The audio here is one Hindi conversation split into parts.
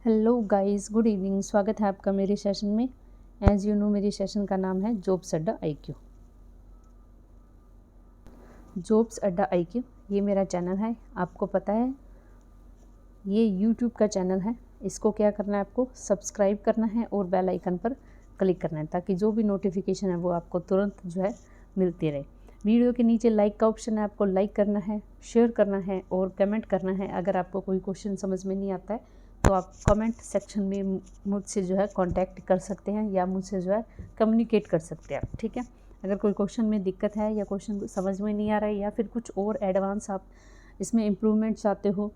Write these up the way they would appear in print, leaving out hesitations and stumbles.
Hello guys, good evening. स्वागत है आपका मेरे सेशन में। एज यू नो, मेरे सेशन का नाम है जॉब्स अड्डा IQ। जॉब्स अड्डा IQ ये मेरा चैनल है, आपको पता है। ये यूट्यूब का चैनल है। इसको क्या करना है, आपको सब्सक्राइब करना है और बेल आइकन पर क्लिक करना है ताकि जो भी नोटिफिकेशन है वो आपको तुरंत जो है मिलती रहे। वीडियो के नीचे लाइक का ऑप्शन है, आपको लाइक करना है, शेयर करना है और कमेंट करना है। अगर आपको कोई क्वेश्चन समझ में नहीं आता है तो आप कमेंट सेक्शन में मुझसे जो है कांटेक्ट कर सकते हैं या मुझसे जो है कम्युनिकेट कर सकते हैं आप, ठीक है। अगर कोई क्वेश्चन में दिक्कत है या क्वेश्चन समझ में नहीं आ रहा है या फिर कुछ और एडवांस आप इसमें इम्प्रूवमेंट चाहते हो,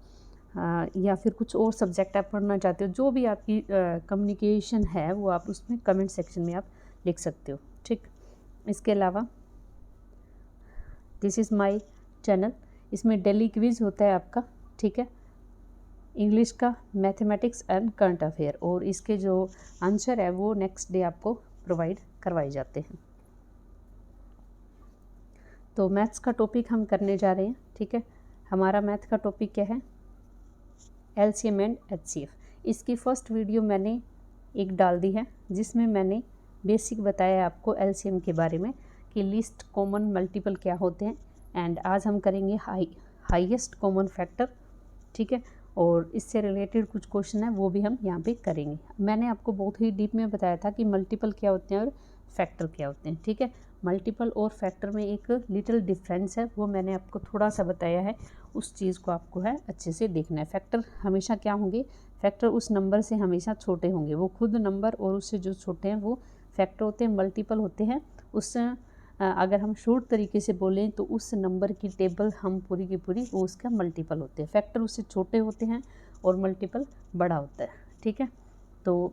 या फिर कुछ और सब्जेक्ट आप पढ़ना चाहते हो, जो भी आपकी कम्युनिकेशन है वो आप उसमें कमेंट सेक्शन में आप लिख सकते हो, ठीक। इसके अलावा दिस इज़ माय चैनल। इसमें डेली क्विज होता है आपका, ठीक है, इंग्लिश का, मैथमेटिक्स एंड करंट अफेयर, और इसके जो आंसर है वो नेक्स्ट डे आपको प्रोवाइड करवाए जाते हैं। तो मैथ्स का टॉपिक हम करने जा रहे हैं, ठीक है। हमारा मैथ का टॉपिक क्या है, LCM एंड HCF। इसकी फर्स्ट वीडियो मैंने एक डाल दी है जिसमें मैंने बेसिक बताया आपको LCM के बारे में कि लिस्ट, कॉमन, मल्टीपल क्या होते हैं। एंड आज हम करेंगे हाईएस्ट कॉमन फैक्टर, ठीक है। और इससे रिलेटेड कुछ क्वेश्चन है वो भी हम यहाँ पे करेंगे। मैंने आपको बहुत ही डीप में बताया था कि मल्टीपल क्या होते हैं और फैक्टर क्या होते हैं, ठीक है। मल्टीपल और फैक्टर में एक लिटिल डिफरेंस है, वो मैंने आपको थोड़ा सा बताया है। उस चीज़ को आपको है अच्छे से देखना है। फैक्टर हमेशा क्या होंगे, फैक्टर उस नंबर से हमेशा छोटे होंगे, वो खुद नंबर और उससे जो छोटे हैं वो फैक्टर होते हैं। मल्टीपल होते हैं उससे अगर हम शॉर्ट तरीके से बोलें तो उस नंबर की टेबल हम पूरी की पूरी वो उसका मल्टीपल होते हैं। फैक्टर उससे छोटे होते हैं और मल्टीपल बड़ा होता है, ठीक है। तो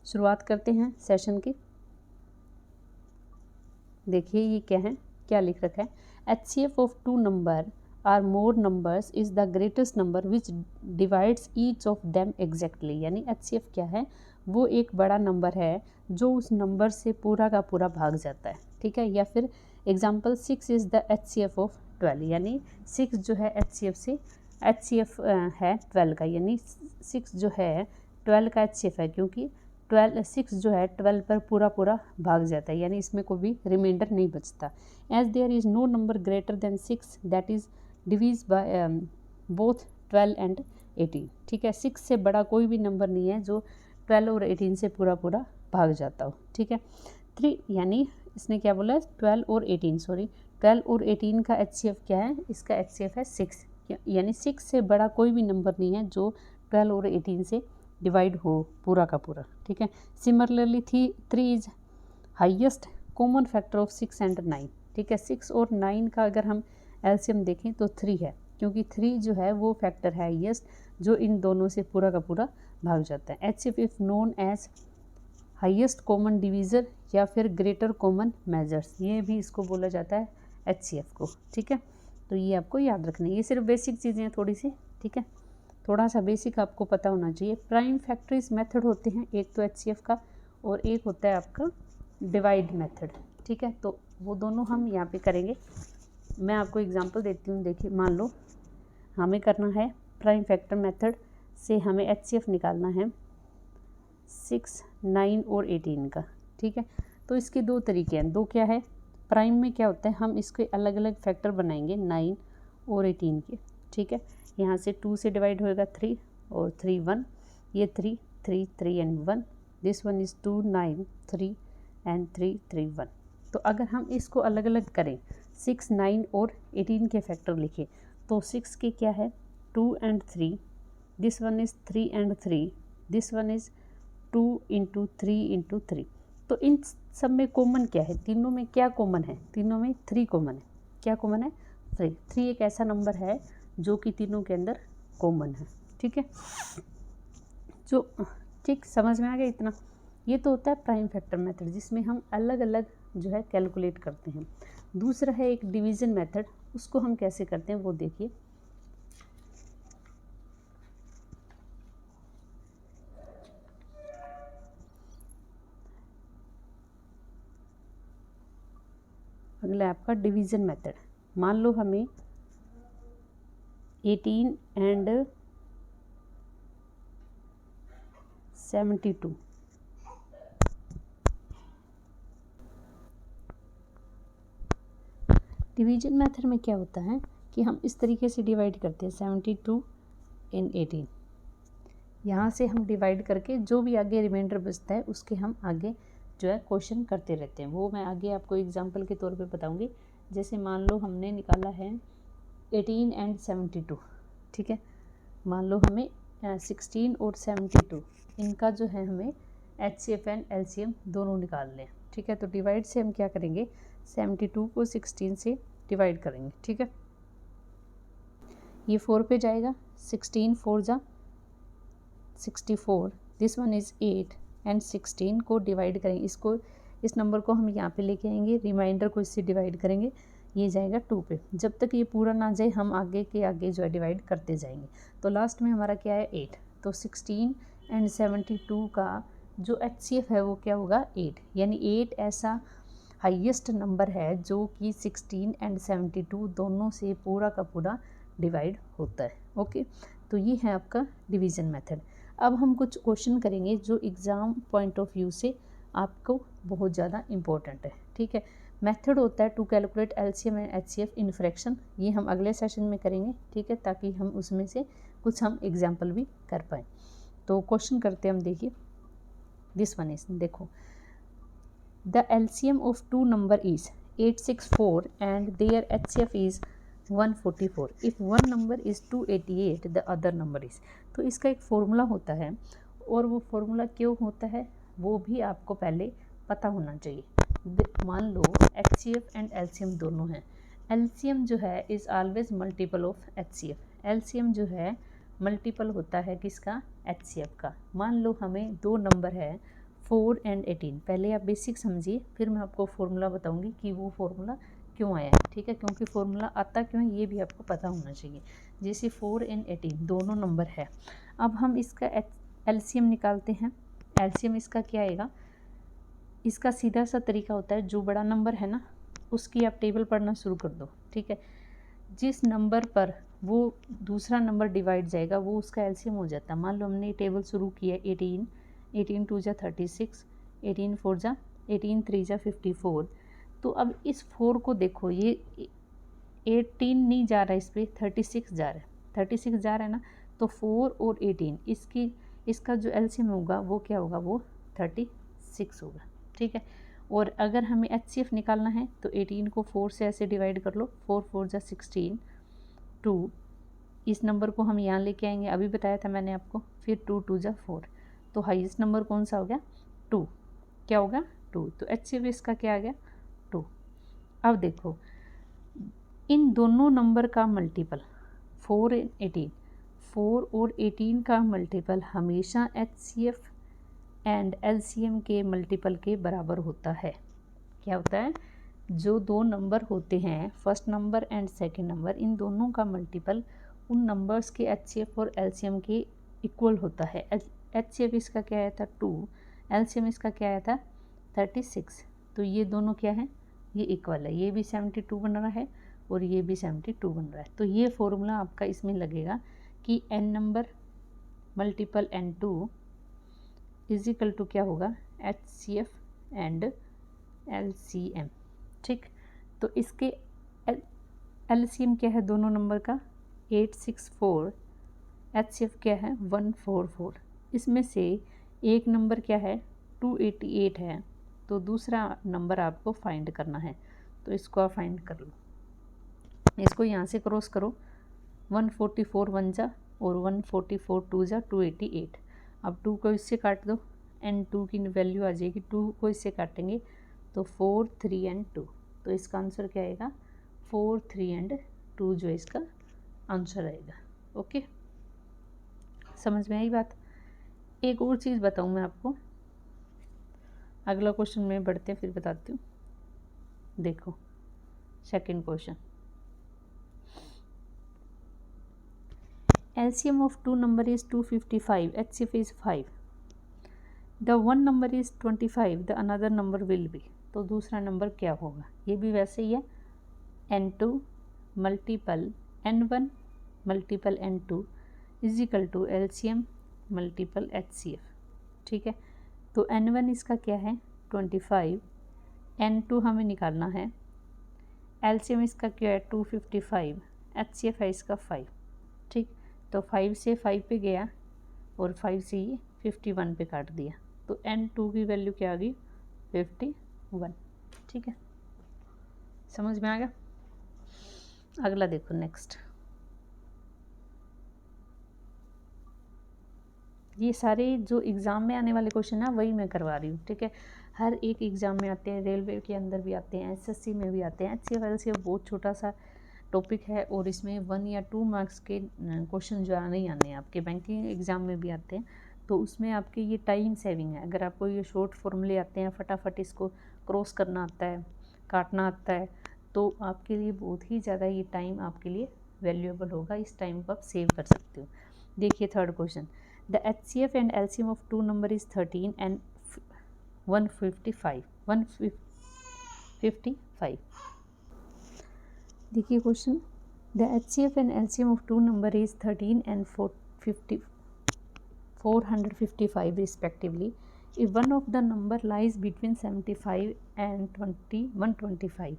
शुरुआत करते हैं सेशन की। देखिए ये क्या है, क्या लिख रखा है, HCF of two number or more numbers is the greatest number which divides each of them exactly. यानी HCF क्या है, वो एक बड़ा नंबर है जो उस नंबर से पूरा का पूरा भाग जाता है, ठीक है। या फिर example 6 is the HCF of 12, यानी 6 जो है HCF से HCF है 12 का, यानी 6 जो है 12 का HCF है, क्योंकि 6 जो है 12 पर पूरा पूरा भाग जाता है, यानी इसमें कोई भी रिमाइंडर नहीं बचता। As there is no number greater than 6 that is divisible by both 12 and 18, ठीक है। 6 से बड़ा कोई भी नंबर नहीं है जो 12 और 18 से पूरा पूरा भाग जाता हो, ठीक है। 3 यानी इसने क्या बोला है, 12 और 18, सॉरी 12 और 18 का HCF क्या है, इसका HCF है 6, यानी 6 से बड़ा कोई भी नंबर नहीं है जो 12 और 18 से डिवाइड हो पूरा का पूरा, ठीक है। Similarly 3 is highest common factor of 6 and 9, ठीक है। 6 और 9 का अगर हम LCM देखें तो 3 है, क्योंकि 3 जो है वो फैक्टर है हाईएस्ट जो इन दोनों से पूरा का पूरा भाग जाता है। HCF if known as highest common divisor या फिर ग्रेटर कॉमन मेजर्स, ये भी इसको बोला जाता है HCF को, ठीक है। तो ये आपको याद रखना है, ये सिर्फ बेसिक चीज़ें हैं थोड़ी सी, ठीक है। थोड़ा सा बेसिक आपको पता होना चाहिए। प्राइम फैक्टर्स मेथड होते हैं, एक तो HCF का और एक होता है आपका डिवाइड मेथड, ठीक है। तो वो दोनों हम यहाँ पे करेंगे। मैं आपको एग्जांपल देती हूँ। देखिए मान लो हमें करना है प्राइम फैक्टर मेथड से हमें HCF निकालना है 6, 9 और 18 का, ठीक है। तो इसके दो तरीके हैं। दो क्या है, प्राइम में क्या होता है, हम इसके अलग अलग फैक्टर बनाएंगे 9 और 18 के, ठीक है। यहाँ से 2 से डिवाइड होएगा 3 और 3 1, ये 3 3 3 and 1, this one is 2 9 3 and 3 3 1। तो अगर हम इसको अलग अलग करें, 6 9 और 18 के फैक्टर लिखें तो 6 के क्या है 2 and 3, this one is 3 and 3, this one is 2 into 3 into 3। तो इन सब में कॉमन क्या है, तीनों में क्या कॉमन है, तीनों में 3 कॉमन है। क्या कॉमन है, 3। 3 एक ऐसा नंबर है जो कि तीनों के अंदर कॉमन है, ठीक है। जो ठीक समझ में आ गया इतना। ये तो होता है प्राइम फैक्टर मेथड जिसमें हम अलग अलग जो है कैलकुलेट करते हैं। दूसरा है एक डिवीज़न मेथड, उसको हम कैसे करते हैं वो देखिए। अगला आपका डिवीज़न मेथड। मान लो हमें 18 एंड 72। डिवीजन मेथड में क्या होता है कि हम इस तरीके से डिवाइड करते हैं 72 इन 18। यहाँ से हम डिवाइड करके जो भी आगे रिमाइंडर बचता है उसके हम आगे जो है क्वेश्चन करते रहते हैं। वो मैं आगे आपको एग्जांपल के तौर पे बताऊंगी। जैसे मान लो हमने निकाला है 18 एंड 72, ठीक है। मान लो हमें 16 और 72 इनका जो है हमें HCF एंड LCM दोनों निकालने हैं, ठीक है। तो डिवाइड से हम क्या करेंगे, 72 को 16 से डिवाइड करेंगे, ठीक है। ये 4 पे जाएगा, 16 4 जा 64, दिस वन इज़ 8 एंड 16 को डिवाइड करेंगे। इसको इस नंबर को हम यहाँ पे लेके आएंगे, रिमाइंडर को इससे डिवाइड करेंगे, ये जाएगा 2 पे। जब तक ये पूरा ना जाए हम आगे के आगे जो है डिवाइड करते जाएंगे। तो लास्ट में हमारा क्या है 8। तो 16 एंड 72 का जो HCF है वो क्या होगा 8, यानी 8 ऐसा हाईएस्ट नंबर है जो कि 16 एंड 72 दोनों से पूरा का पूरा डिवाइड होता है। ओके, तो ये है आपका डिवीज़न मेथड। अब हम कुछ क्वेश्चन करेंगे जो एग्ज़ाम पॉइंट ऑफ व्यू से आपको बहुत ज़्यादा इम्पोर्टेंट है, ठीक है। मेथड होता है to calculate LCM and HCF in fraction, ये हम अगले सेशन में करेंगे, ठीक है, ताकि हम उसमें से कुछ हम एग्जाम्पल भी कर पाएँ। तो क्वेश्चन करते हैं हम, देखिए दिस वन इज, देखो the LCM of two number is 864 and their HCF is 144 if one number is 288 the other number is. तो इसका एक फॉर्मूला होता है, और वो फॉर्मूला क्यों होता है वो भी आपको पहले पता होना चाहिए। मान लो HCF एंड LCM दोनों हैं। LCM जो है is always multiple of HCF। LCM जो है मल्टीपल होता है किसका, HCF का। मान लो हमें दो नंबर है 4 एंड 18। पहले आप बेसिक समझिए, फिर मैं आपको फॉर्मूला बताऊंगी कि वो फॉर्मूला क्यों आया है, ठीक है, क्योंकि फॉर्मूला आता क्यों है ये भी आपको पता होना चाहिए। जैसे 4 एंड 18 दोनों नंबर है। अब हम इसका LCM निकालते हैं। LCM इसका क्या आएगा, इसका सीधा सा तरीका होता है, जो बड़ा नंबर है ना उसकी आप टेबल पढ़ना शुरू कर दो, ठीक है। जिस नंबर पर वो दूसरा नंबर डिवाइड जाएगा वो उसका LCM हो जाता है। मान लो हमने टेबल शुरू किया 18, 18 2 जा 36, 18 4 जा 18 3 जा 54। तो अब इस 4 को देखो, ये 18 नहीं जा रहा है, इस पर 36 जा रहा है, 36 जा रहा है ना। तो 4 और 18 इसका जो LCM होगा वो क्या होगा, वो 36 होगा, ठीक है। और अगर हमें HCF निकालना है तो 18 को 4 से ऐसे डिवाइड कर लो, 4 4 जा 16, 2 इस नंबर को हम यहाँ लेके आएंगे, अभी बताया था मैंने आपको। फिर 2 2 जा 4, तो हाईएस्ट नंबर कौन सा हो गया 2, क्या होगा 2। तो HCF इसका क्या आ गया 2। अब देखो इन दोनों नंबर का मल्टीपल 4 एंड 18, 4 और 18 का मल्टीपल हमेशा HCF एंड LCM के मल्टीपल के बराबर होता है। क्या होता है, जो दो नंबर होते हैं first number and second number, इन दोनों का मल्टीपल उन नंबर्स के HCF और LCM के इक्वल होता है। HCF इसका क्या आया था 2, LCM इसका क्या आया था 36। तो ये दोनों क्या है, ये इक्वल है, ये भी 72 बन रहा है और ये भी 72 बन रहा है। तो ये फॉर्मूला आपका इसमें लगेगा कि n number multiple n2 is equal to क्या होगा HCF एंड LCM, ठीक। तो इसके LCM क्या है दोनों नंबर का 864, HCF क्या है 144। इसमें से एक नंबर क्या है 288 है, तो दूसरा नंबर आपको फाइंड करना है। तो इसको आप फाइंड कर लो, इसको यहाँ से क्रॉस करो, 144 1 जा और 144 2 जा 288। अब 2 को इससे काट दो एंड 2 की वैल्यू आ जाएगी, 2 को इससे काटेंगे तो 4 3 एंड 2। तो इसका आंसर क्या आएगा 4 3 एंड 2 जो इसका आंसर आएगा। ओके, समझ में आई बात। एक और चीज़ बताऊँ मैं आपको, अगला क्वेश्चन में बढ़ते हैं फिर बताती हूँ। देखो second question, LCM of two number is 255, HCF is 5, the one number is 25, the another number will be। तो दूसरा नंबर क्या होगा, ये भी वैसे ही है n2 multiple n1 multiple n2 is equal to LCM multiple HCF, ठीक है। तो N1 इसका क्या है 25, N2 हमें निकालना है, LCM इसका क्या है 255, HCF है इसका 5, ठीक। तो 5 से 5 पे गया और 5 से ये 51 पे काट दिया, तो N2 की वैल्यू क्या आ गई 51, ठीक है। समझ में आ गया। अगला देखो नेक्स्ट, ये सारे जो एग्ज़ाम में आने वाले क्वेश्चन है वही मैं करवा रही हूँ, ठीक है। हर एक एग्ज़ाम में आते हैं, रेलवे के अंदर भी आते हैं, SSC में भी आते हैं। HCF LCF बहुत छोटा सा टॉपिक है और इसमें 1 या 2 मार्क्स के क्वेश्चन जो नहीं आने हैं, आपके बैंकिंग एग्ज़ाम में भी आते हैं। तो उसमें आपके ये टाइम सेविंग है। अगर आपको ये शॉर्ट फॉर्मूले आते हैं, फटाफट इसको क्रॉस करना आता है, काटना आता है, तो आपके लिए बहुत ही ज़्यादा ये टाइम आपके लिए वैल्यूएबल होगा। इस टाइम को आप सेव कर सकते हो। देखिए third question, the HCF and LCM of 2 number is 13 and 155। देखिए question, the HCF and LCM of 2 number is 13 and 455 respectively. If one of the number lies between 75 and 125,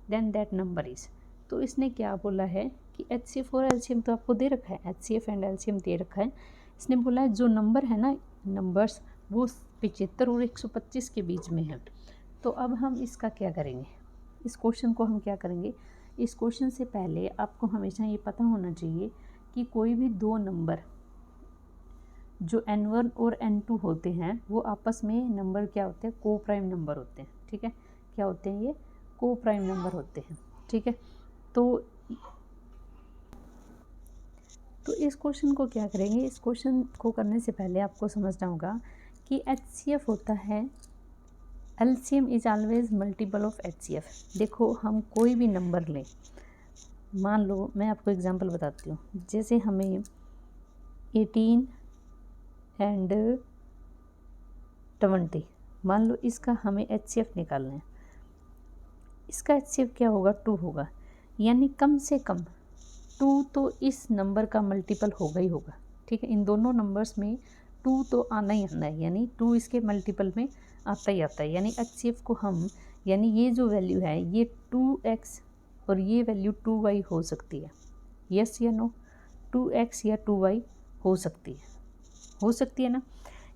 then that number is। तो इसने क्या बोला है कि HCF और LCM तो आपको दे रखा है, HCF एंड LCM दे रखा है। इसने बोला है जो नंबर है ना, नंबर्स वो 75 और 125 के बीच में है। तो अब हम इसका क्या करेंगे, इस क्वेश्चन को हम क्या करेंगे, इस क्वेश्चन से पहले आपको हमेशा ये पता होना चाहिए कि कोई भी दो नंबर जो N1 और N2 होते हैं वो आपस में नंबर क्या होते हैं, को प्राइम नंबर होते हैं, ठीक है। क्या होते हैं ये, को प्राइम नंबर होते हैं, ठीक है। तो इस क्वेश्चन को क्या करेंगे, इस क्वेश्चन को करने से पहले आपको समझना होगा कि HCF होता है, LCM is always multiple of HCF। देखो हम कोई भी नंबर लें, मान लो मैं आपको एग्जांपल बताती हूँ, जैसे हमें 18 एंड 20, मान लो इसका हमें HCF निकालना है। इसका HCF क्या होगा 2 होगा, यानी कम से कम 2 तो इस नंबर का मल्टीपल होगा ही होगा, ठीक है। इन दोनों नंबर्स में 2 तो आना ही आना है, यानी 2 इसके मल्टीपल में आता ही आता है। यानी HCF को हम, यानी ये जो वैल्यू है ये 2x और ये वैल्यू 2y हो सकती है, यस या नो, 2x या 2y हो सकती है ना।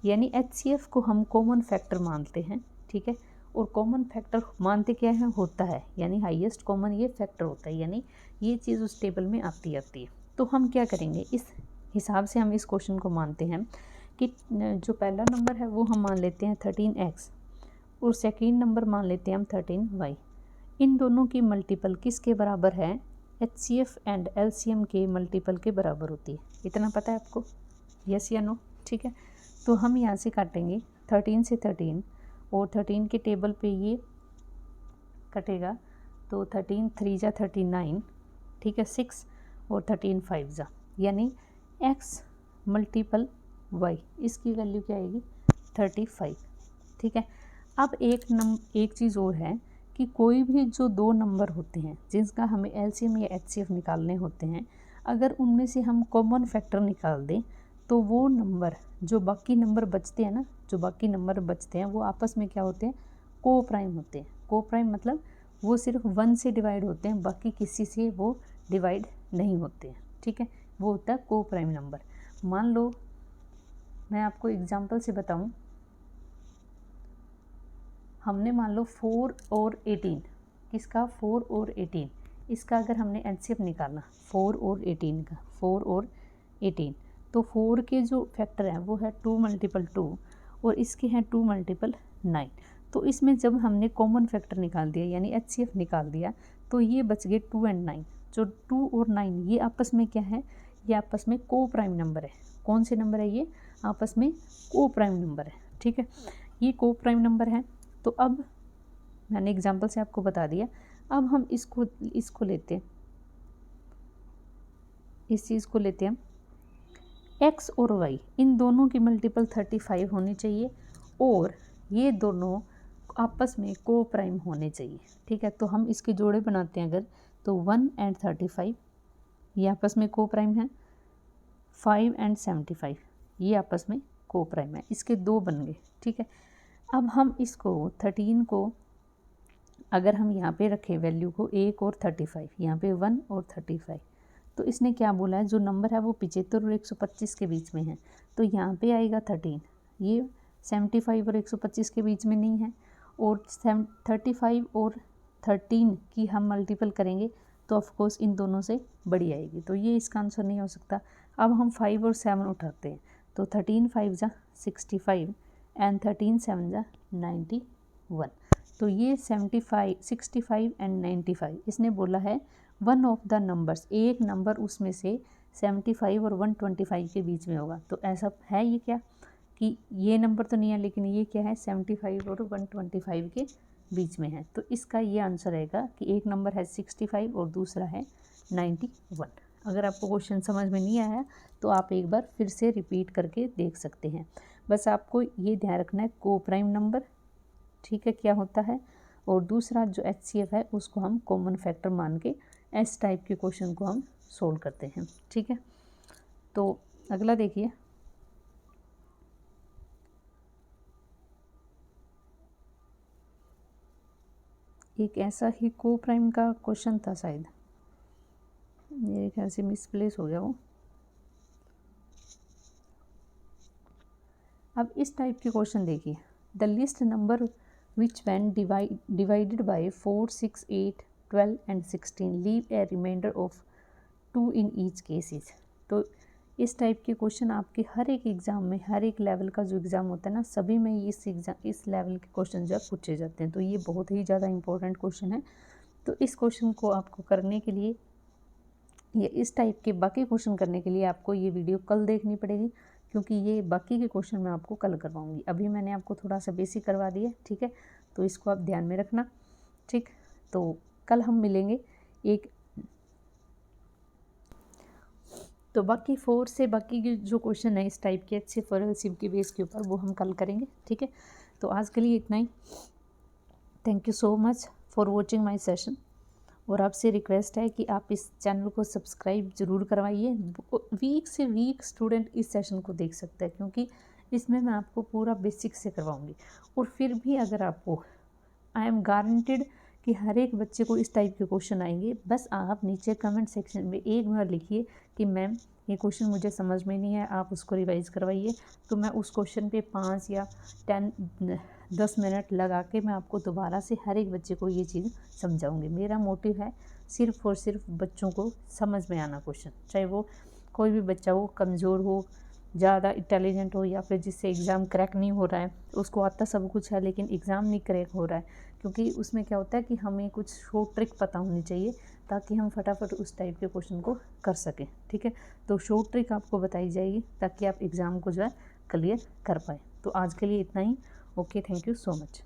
यानी HCF को हम कॉमन फैक्टर मानते हैं, ठीक है। और कॉमन फैक्टर मानते क्या है, होता है, यानी हाईएस्ट कॉमन ये फैक्टर होता है, यानी ये चीज़ उस टेबल में आती है। तो हम क्या करेंगे, इस हिसाब से हम इस क्वेश्चन को मानते हैं कि जो पहला नंबर है वो हम मान लेते हैं 13x और सेकेंड नंबर मान लेते हैं हम 13y। इन दोनों की मल्टीपल किसके बराबर है, HCF एंड LCM के मल्टीपल के बराबर होती है। इतना पता है आपको, यस या नो, ठीक है। तो हम यहाँ से काटेंगे 13 से 13 और 13 के टेबल पे ये कटेगा, तो 13 3 जा 39, ठीक है, 6 और 13 5 जा, यानी x मल्टीपल y, इसकी वैल्यू क्या आएगी 35, ठीक है। अब एक चीज़ और है कि कोई भी जो दो नंबर होते हैं जिसका हमें LCM या HCF निकालने होते हैं, अगर उनमें से हम कॉमन फैक्टर निकाल दें तो वो नंबर जो बाकी नंबर बचते हैं ना, जो बाकी नंबर बचते हैं वो आपस में क्या होते हैं, को प्राइम होते हैं। को प्राइम मतलब वो सिर्फ 1 से डिवाइड होते हैं, बाकी किसी से वो डिवाइड नहीं होते हैं, ठीक है। वो होता है को प्राइम नंबर। मान लो मैं आपको एग्जांपल से बताऊं, हमने मान लो 4 और 18, किसका 4 और 18, इसका अगर हमने HCF निकालना 4 और 18 का, 4 और 18, तो 4 के जो फैक्टर हैं वो है 2 मल्टीपल 2 और इसके हैं 2 मल्टीपल 9। तो इसमें जब हमने कॉमन फैक्टर निकाल दिया यानी HCF निकाल दिया, तो ये बच गए 2 और 9। जो 2 और 9 ये आपस में क्या है, ये आपस में को प्राइम नंबर है। कौन से नंबर है ये, आपस में को प्राइम नंबर है, ठीक है। ये को प्राइम नंबर है। तो अब मैंने एग्जांपल से आपको बता दिया, अब हम इसको लेते हैं, इस चीज़ को लेते हैं x और y, इन दोनों की मल्टीपल 35 होनी चाहिए और ये दोनों आपस में को प्राइम होने चाहिए, ठीक है। तो हम इसके जोड़े बनाते हैं अगर, तो 1 एंड 35 ये आपस में को प्राइम है, 5 एंड 75 ये आपस में को प्राइम है, इसके 2 बन गए, ठीक है। अब हम इसको 13 को अगर हम यहाँ पे रखें वैल्यू को 1 और 35, यहाँ पे 1 और 35, तो इसने क्या बोला है, जो नंबर है वो 75 और 125 के बीच में है, तो यहाँ पे आएगा 13। ये 75 और 125 के बीच में नहीं है, और 35 और 13 की हम मल्टीपल करेंगे तो ऑफकोर्स इन दोनों से बड़ी आएगी, तो ये इसका आंसर नहीं हो सकता। अब हम 5 और 7 उठाते हैं, तो 13 5 जा 65 एंड 13 7 जा 91, तो ये 75 65 एंड 95, इसने बोला है वन ऑफ द नंबर्स, एक नंबर उसमें से 75 और 125 के बीच में होगा। तो ऐसा है ये क्या कि ये नंबर तो नहीं है, लेकिन ये क्या है 75 और 125 के बीच में है, तो इसका ये आंसर रहेगा कि एक नंबर है 65 और दूसरा है 91। अगर आपको क्वेश्चन समझ में नहीं आया तो आप एक बार फिर से रिपीट करके देख सकते हैं। बस आपको ये ध्यान रखना है को प्राइम नंबर, ठीक है, क्या होता है, और दूसरा जो HCF है उसको हम कॉमन फैक्टर मान के इस टाइप के क्वेश्चन को हम सोल्व करते हैं, ठीक है। तो अगला देखिए, एक ऐसा ही को प्राइम का क्वेश्चन था, शायद मेरे ख्याल से मिसप्लेस हो गया वो। अब इस टाइप के क्वेश्चन देखिए, the list number which when divided by 4 6 8 12 and 16 leave a reminder of 2 in each cases. तो इस टाइप के क्वेश्चन आपके हर एक एग्ज़ाम में, हर एक लेवल का जो एग्ज़ाम होता है ना, सभी में इस लेवल के क्वेश्चन जो है पूछे जाते हैं, तो ये बहुत ही ज़्यादा इंपॉर्टेंट क्वेश्चन है। तो इस क्वेश्चन को आपको करने के लिए, ये इस टाइप के बाकी क्वेश्चन करने के लिए आपको ये वीडियो कल देखनी पड़ेगी, क्योंकि ये बाकी के क्वेश्चन मैं आपको कल करवाऊँगी। अभी मैंने आपको थोड़ा सा बेसिक करवा दिया, ठीक है, तो इसको आप ध्यान में रखना, ठीक। तो कल हम मिलेंगे एक, तो बाकी 4 से बाकी के जो क्वेश्चन है इस टाइप के अच्छे फॉर एलसीएम के बेस के ऊपर, वो हम कल करेंगे, ठीक है। तो आज के लिए इतना ही। Thank you so much for watching my session, और आपसे रिक्वेस्ट है कि आप इस चैनल को सब्सक्राइब ज़रूर करवाइए। वीक से वीक स्टूडेंट इस सेशन को देख सकता है, क्योंकि इसमें मैं आपको पूरा बेसिक से करवाऊँगी। और फिर भी अगर आपको, आई एम गारंटेड कि हर एक बच्चे को इस टाइप के क्वेश्चन आएंगे। बस आप नीचे कमेंट सेक्शन में एक बार लिखिए कि मैम ये क्वेश्चन मुझे समझ में नहीं है, आप उसको रिवाइज करवाइए, तो मैं उस क्वेश्चन पे 5 या 10 मिनट लगा के मैं आपको दोबारा से हर एक बच्चे को ये चीज़ समझाऊंगी। मेरा मोटिव है सिर्फ और सिर्फ बच्चों को समझ में आना क्वेश्चन, चाहे वो कोई भी बच्चा हो, कमज़ोर हो, ज़्यादा इंटेलिजेंट हो, या फिर जिससे एग्ज़ाम क्रैक नहीं हो रहा है, उसको आता सब कुछ है लेकिन एग्ज़ाम नहीं क्रैक हो रहा है, क्योंकि उसमें क्या होता है कि हमें कुछ शॉर्ट ट्रिक पता होनी चाहिए ताकि हम फटाफट उस टाइप के क्वेश्चन को कर सकें, ठीक है। तो शॉर्ट ट्रिक आपको बताई जाएगी ताकि आप एग्ज़ाम को जो है क्लियर कर पाए। तो आज के लिए इतना ही। Okay, thank you so much.